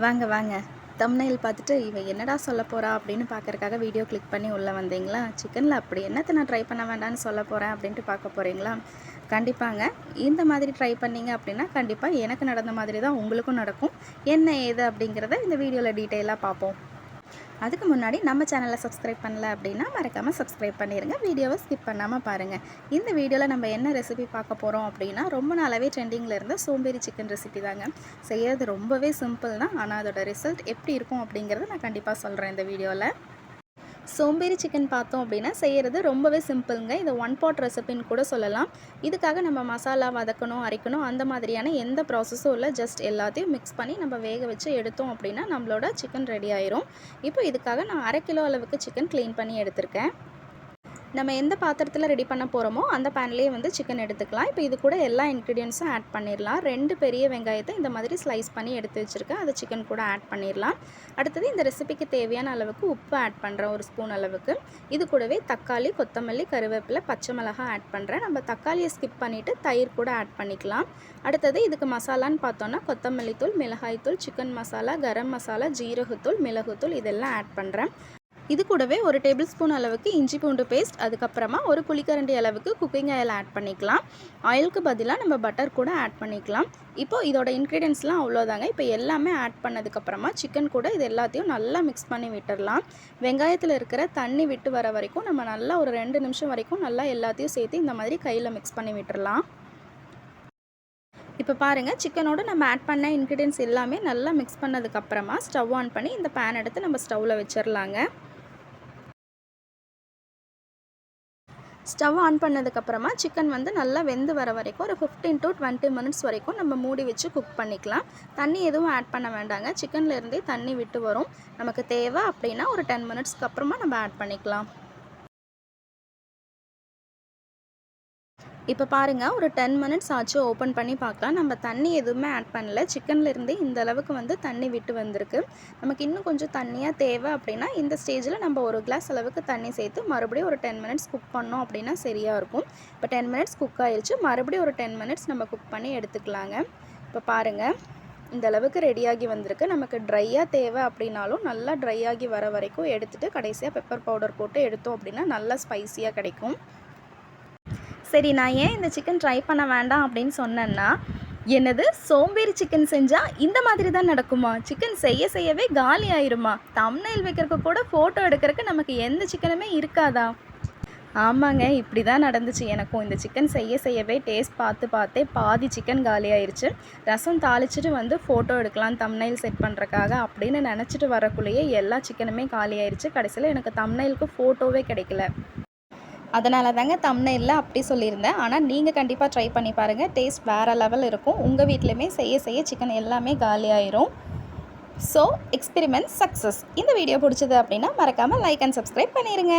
வாங்க வாங்க. தம்ப்நெயில் பார்த்துட்டு இவ என்னடா சொல்ல போறா அப்படின்னு பார்க்கறக்காக வீடியோ கிளிக் பண்ணி உள்ளே வந்தீங்களா? சிக்கனில் அப்படி என்னத்தை நான் ட்ரை பண்ண வேண்டாம்னு சொல்ல போகிறேன் அப்படின்ட்டு பார்க்க போகிறீங்களா? கண்டிப்பாங்க. இந்த மாதிரி ட்ரை பண்ணீங்க அப்படின்னா கண்டிப்பாக எனக்கு நடந்த மாதிரி தான் உங்களுக்கும் நடக்கும். என்ன ஏது அப்படிங்கிறத இந்த வீடியோவில் டீட்டெயிலாக பார்ப்போம். அதுக்கு முன்னாடி நம்ம சேனலை சப்ஸ்கிரைப் பண்ணல அப்படின்னா மறக்காமல் சப்ஸ்கிரைப் பண்ணிடுங்க. வீடியோவை ஸ்கிப் பண்ணாமல் பாருங்கள். இந்த வீடியோவில் நம்ம என்ன ரெசிபி பார்க்க போகிறோம் அப்படின்னா, ரொம்ப நாளாகவே ட்ரெண்டிங்கில் இருந்த சோம்பேறி சிக்கன் ரெசிபி தாங்க. செய்கிறது ரொம்பவே சிம்பிள் தான், ஆனால் அதோட ரிசல்ட் எப்படி இருக்கும் அப்படிங்கிறத நான் கண்டிப்பாக சொல்கிறேன் இந்த வீடியோவில். சோம்பேறி சிக்கன் பார்த்தோம் அப்படின்னா செய்கிறது ரொம்பவே சிம்பிளுங்க. இது ஒன் பாட் ரெசிபின்னு கூட சொல்லலாம். இதுக்காக நம்ம மசாலா வதக்கணும், அரைக்கணும் அந்த மாதிரியான எந்த ப்ராசஸும் இல்லை. ஜஸ்ட் எல்லாத்தையும் மிக்ஸ் பண்ணி நம்ம வேக வச்சு எடுத்தோம் அப்படின்னா நம்மளோட சிக்கன் ரெடி ஆயிரும். இப்போ இதுக்காக நான் 1/2 கிலோ அளவுக்கு சிக்கன் க்ளீன் பண்ணி எடுத்திருக்கேன். நம்ம எந்த பாத்திரத்தில் ரெடி பண்ண போகிறோமோ அந்த பேன்லேயே வந்து சிக்கன் எடுத்துக்கலாம். இப்போ இது கூட எல்லா இன்க்ரீடியன்ஸும் ஆட் பண்ணிடலாம். 2 பெரிய வெங்காயத்தை இந்த மாதிரி ஸ்லைஸ் பண்ணி எடுத்து வச்சுருக்கேன். அதை சிக்கன் கூட ஆட் பண்ணிடலாம். அடுத்தது இந்த ரெசிபிக்கு தேவையான அளவுக்கு உப்பு ஆட் பண்ணுறேன், 1 ஸ்பூன் அளவுக்கு. இது கூடவே தக்காளி, கொத்தமல்லி, கருவேப்பிலை, பச்சை மிளகாய் ஆட் பண்ணுறேன். நம்ம தக்காளியை ஸ்கிப் பண்ணிவிட்டு தயிர் கூட ஆட் பண்ணிக்கலாம். அடுத்தது இதுக்கு மசாலான்னு பார்த்தோன்னா கொத்தமல்லி தூள், மிளகாய் தூள், சிக்கன் மசாலா, கரம் மசாலா, ஜீரகத்தூள், மிளகுத்தூள் இதெல்லாம் ஆட் பண்ணுறேன். இது கூடவே 1 டேபிள் ஸ்பூன் அளவுக்கு இஞ்சி பூண்டு பேஸ்ட், அதுக்கப்புறமா 1 குழிக்கரண்டி அளவுக்கு குக்கிங் ஆயில் ஆட் பண்ணிக்கலாம். ஆயிலுக்கு பதிலாக நம்ம பட்டர் கூட ஆட் பண்ணிக்கலாம். இப்போது இதோட இன்க்ரீடியன்ஸ்லாம் அவ்வளோதாங்க. இப்போ எல்லாமே ஆட் பண்ணதுக்கப்புறமா சிக்கன் கூட இது எல்லாத்தையும் நல்லா மிக்ஸ் பண்ணி விட்டுடலாம். வெங்காயத்தில் இருக்கிற தண்ணி விட்டு வர வரைக்கும் நம்ம நல்லா ஒரு 2 நிமிஷம் வரைக்கும் நல்லா எல்லாத்தையும் சேர்த்து இந்த மாதிரி கையில் மிக்ஸ் பண்ணி விட்டுடலாம். இப்போ பாருங்கள், சிக்கனோடு நம்ம ஆட் பண்ண இன்க்ரீடியன்ஸ் எல்லாமே நல்லா மிக்ஸ் பண்ணதுக்கப்புறமா ஸ்டவ் ஆன் பண்ணி இந்த பேன் எடுத்து நம்ம ஸ்டவ்வில் வச்சிடலாங்க. ஸ்டவ் ஆன் பண்ணதுக்கப்புறமா சிக்கன் வந்து நல்லா வெந்து வர வரைக்கும் ஒரு 15 to 20 மினிட்ஸ் வரைக்கும் நம்ம மூடி வச்சு குக் பண்ணிக்கலாம். தண்ணி எதுவும் ஆட் பண்ண வேண்டாங்க. சிக்கன்லேருந்தே தண்ணி விட்டு வரும். நமக்கு தேவை அப்படின்னா ஒரு 10 மினிட்ஸ்க்கு அப்புறமா நம்ம ஆட் பண்ணிக்கலாம். இப்போ பாருங்கள், ஒரு 10 மினிட்ஸ் ஆச்சு. ஓப்பன் பண்ணி பார்க்கலாம். நம்ம தண்ணி எதுவுமே ஆட் பண்ணல. சிக்கன்லேருந்தே இந்த அளவுக்கு வந்து தண்ணி விட்டு வந்திருக்கு. நமக்கு இன்னும் கொஞ்சம் தண்ணியாக தேவை அப்படின்னா இந்த ஸ்டேஜில் நம்ம 1 கிளாஸ் அளவுக்கு தண்ணி சேர்த்து மறுபடியும் ஒரு 10 மினிட்ஸ் குக் பண்ணோம் அப்படின்னா சரியாக இருக்கும். இப்போ 10 மினிட்ஸ் குக் ஆயிடுச்சு. மறுபடியும் ஒரு 10 மினிட்ஸ் நம்ம குக் பண்ணி எடுத்துக்கலாங்க. இப்போ பாருங்கள், இந்த அளவுக்கு ரெடியாகி வந்திருக்கு. நமக்கு ட்ரையாக தேவை அப்படின்னாலும் நல்லா ட்ரை ஆகி வர வரைக்கும் எடுத்துகிட்டு கடைசியாக பெப்பர் பவுடர் போட்டு எடுத்தோம் அப்படின்னா நல்லா ஸ்பைஸியாக கிடைக்கும். சரி, நான் ஏன் இந்த சிக்கன் ட்ரை பண்ண வேண்டாம் அப்படின்னு சொன்னேன்னா, என்னது சோம்பேறி சிக்கன் செஞ்சால் இந்த மாதிரி தான் நடக்குமா? சிக்கன் செய்யவே காலி ஆயிருமா? தம்ப்நெயில் வைக்கிறதுக்கு கூட ஃபோட்டோ எடுக்கிறதுக்கு நமக்கு எந்த சிக்கனுமே இருக்காதா? ஆமாங்க, இப்படி தான் நடந்துச்சு எனக்கும். இந்த சிக்கன் செய்யவே டேஸ்ட் பார்த்தே பாதி சிக்கன் காலி ஆயிடுச்சு. ரசம் தாளிச்சிட்டு வந்து ஃபோட்டோ எடுக்கலாம் தம்ப்நெயில் செட் பண்ணுறக்காக அப்படின்னு நினச்சிட்டு வரக்குள்ளேயே எல்லா சிக்கனுமே காலி ஆயிடுச்சு. கடைசியில் எனக்கு தம்ப்நெயிலுக்கு ஃபோட்டோவே கிடைக்கல. அதனால தாங்க தம்ப்நெயிலில் அப்படி சொல்லியிருந்தேன். ஆனால் நீங்கள் கண்டிப்பாக ட்ரை பண்ணி பாருங்கள். டேஸ்ட் வேறு லெவல் இருக்கும். உங்கள் வீட்லையுமே செய்ய சிக்கன் எல்லாமே காலி ஆயிரும். So experiment success. இந்த வீடியோ பிடிச்சது அப்படின்னா மறக்காமல் லைக் அண்ட் சப்ஸ்கிரைப் பண்ணிடுங்க.